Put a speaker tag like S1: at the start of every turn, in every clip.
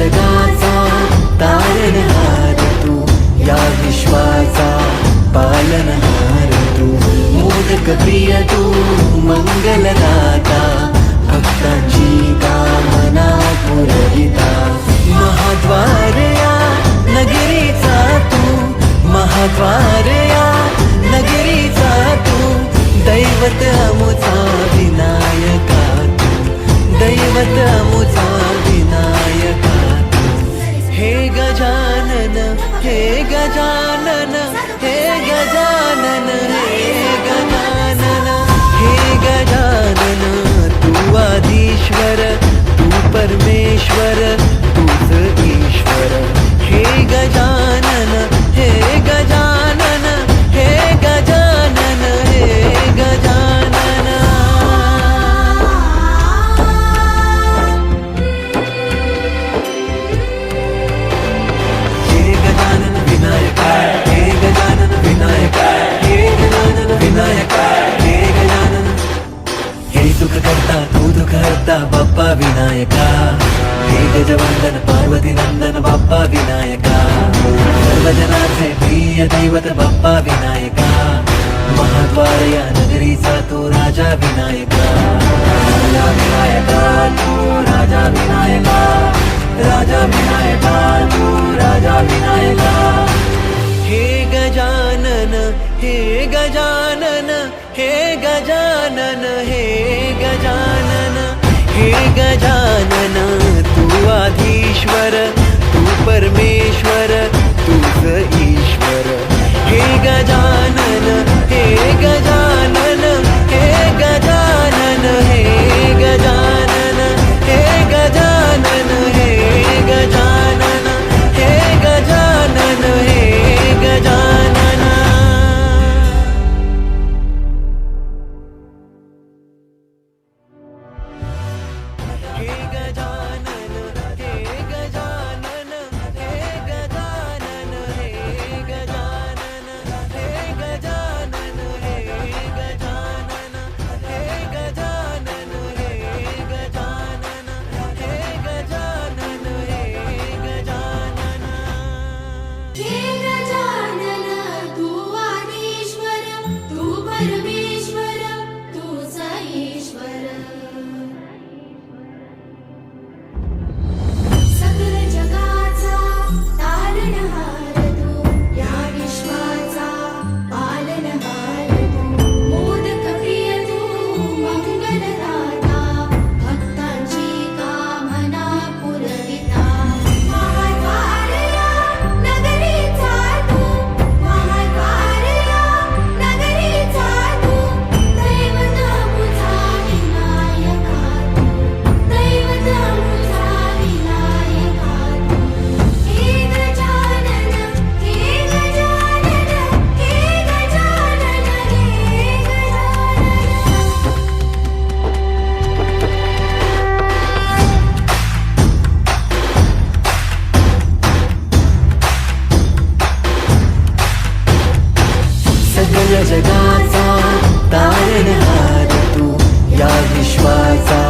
S1: जगाचा तारणहार तू, या विश्वाचा पालनहार तू, मोदक प्रिय तू, मंगलदाता, भक्तांची कामना पुरविता, महाद्वार या नगरीचा तू, महाद्वार या नगरीचा तू, दैवत अमुचा विनायका तू, दैवत अमुचा विनायका तू. हे गजानन, हे गजानन, हे गजानन, हे गजानन, हे गजानन, तू आदिश्वर, तू परमेश्वर, तूच ईश्वर. हे गजानन, हे गजानन, हे गजानन, हे गजानन. हे गजानन विनायका, हे गजानन विनायका, हे गजानन विनायका, हे गजानन. हे सुख करता तू दुःख हरता बाप्पा विनायका, हे गजवंदन पार्वती नंदन बाप्पा विनायका, सर्वजनाचे प्रिय दैवत बाप्पा विनायका, महाद्वार या नगरीचा तू राजा विनायका, राजा विनायका तू राजा विनायका, राजा विनायका तू राजा विनायका. हे गजानन, हे गजानन, हे गजानन, हे गजानन, हे गजानन, तू आधीश्वर, तू परमेश्वर, तूच ईश्वर. हे गजानन, हे गजानन, हे गजानन, हे गजानन, हे गजानन, हे गजानन, हे गजानन, हे गजानन. हे गजानन, हे गजानन, हे गजानन, हे गजानन, हे गजानन, हे गजानन, हे गजानन, हे गजानन, हे गजानन, हे गजानन.
S2: हे गजानन, तू आदिश्वर, तू परमेश्वर, तूच ईश्वर. सकल जगाचा तारणहार तू, या विश्वाचा पालनहार तू, मोदक प्रिय तू, मंगलदाता, भक्तांची कामना पुरविता, महाद्वार या नगरीचा तू, महाद्वार या नगरीचा तू, दैवत अमुचा विनायका तू, दैवत अमुचा विनायका तू. हे गजानन, हे गजानन, हे गजानन, हे
S1: सकल जगाचा तारणहार तू, या विश्वाचा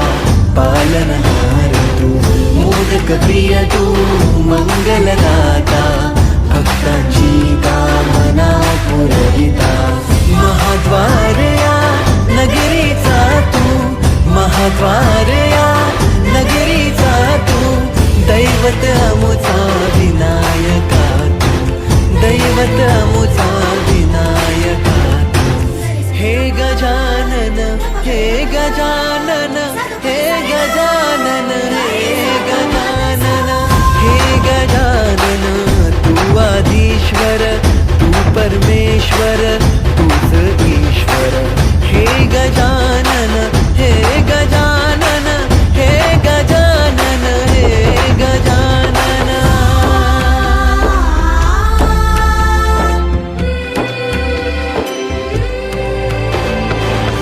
S1: पालनहार तू, मोदक प्रिय तू, मंगलदाता, भक्तांची कामना पुरविता, महाद्वार या नगरीचा तू, महाद्वार या नगरीचा तू, दैवत अमुचा विनायका तू, दैवत अमुचा विनायका तू. हे गजानन, हे गजानन, हे गजानन, हे गजानन, हे गजानन, तू आदिश्वर, तू परमेश्वर, तूच ईश्वर. हे गजानन, हे गजानन, हे गजानन, हे गजानन.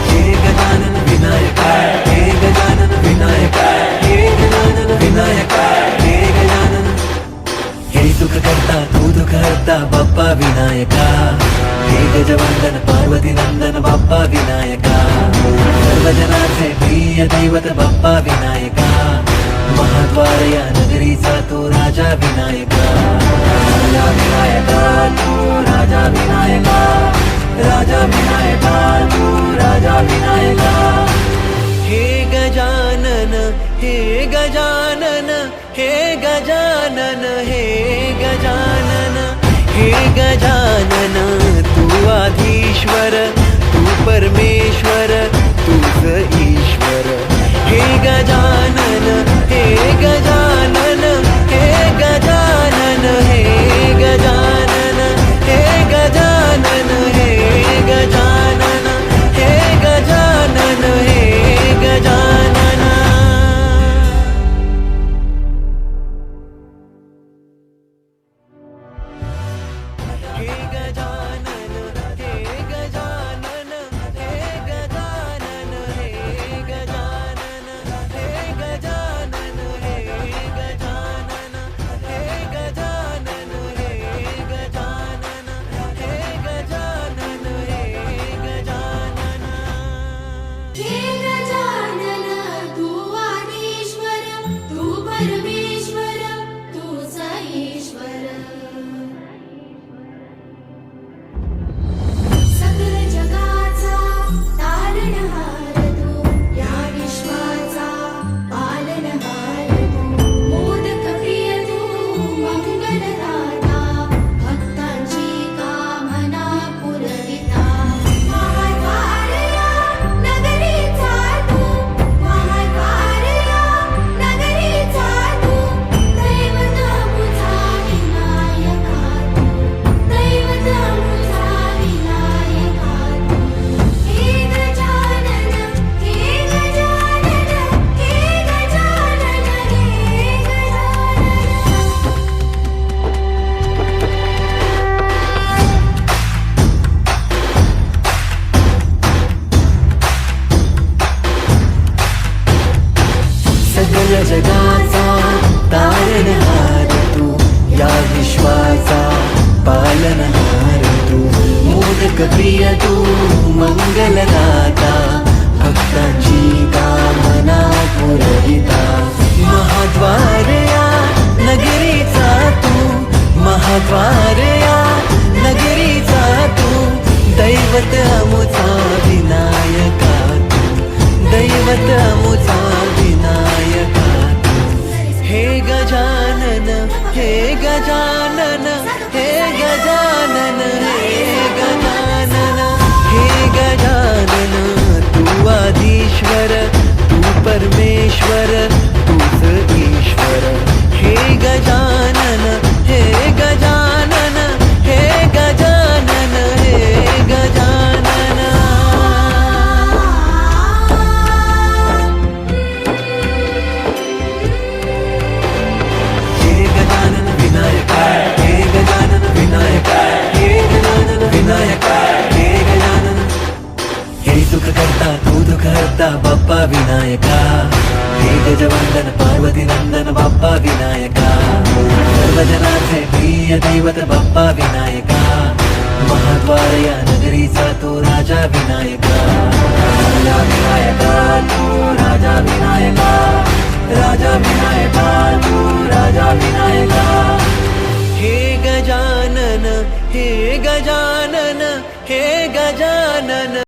S1: हे गजानन विनायका, हे गजानन विनायका, हे गजानन विनायका, हे गजानन. हे सुख करता तू दुःख हरता बाप्पा विनायका, हे गजवंदन पार्वती नंदन बाप्पा विनायका, सर्वजनाचे प्रिय दैवत बाप्पा विनायका, महाद्वार या नगरीचा तो राजा विनायका. राजा विनायका तू राजा विनायका. राजा विनायका तू राजा विनायका. हे गजानन हे गजानन हे गजानन हे गजानन हे गजानन तू आधीश्वर तू परमेश्वर तूच ईश्वर. हे गजानन हे गजानन हे गजानन हे गजानन हे गजानन हे गजानन हे गजानन हे गजानन. हे गजानन हे गजानन हे गजानन हे गजानन हे गजानन हे गजानन हे गजानन हे गजानन हे गजानन हे गजानन.
S2: हे गजानन तू आदिश्वर तू परमेश्वर तूच ईश्वर. सकल जगाचा तारणहार तू या विश्वाचा पालनहार तू. मोदक प्रिय तू मंगलदाता भक्तांची कामना पुरविता. महाद्वार या नगरीचा तू महाद्वार या नगरीचा तू. दैवत मुझा विनायका तू दैवत मुझा विनायका तू. हे गजानन हे गजानन हे गजानन हे गजानन.
S1: सकल जगाचा तारणहार तू या विश्वाचा पालनहार तू. मोदक प्रिय तू मंगलदाता भक्तांची कामना पुरविता. महाद्वार या नगरीचा तू महाद्वार या नगरीचा तू. दैवत अमुचा विनायका तू दैवत अमुचा विनायका तू. हे गजानन हे गजानन हे गजानन हे गजानन हे गजानन तू आधीश्वर तू परमेश्वर तूच ईश्वर. हे गजानन हे गजानन हे गजानन हे गजानन. हे गजानन विनायका हे गजानन विनायका हे गजानन विनायका हे गजानन. हे सुख करता तू दुःख हरता बाप्पा विनायका. हे गजवंदन पार्वती नंदन बाप्पा विनायका. सर्वजनाचे प्रिय दैवत बाप्पा विनायका. महाद्वार या नगरीचा तो राजा विनायका. राजा विनायका तू राजा विनायका. राजा विनायका तू राजा विनायका. हे गजानन हे गजानन हे गजानन.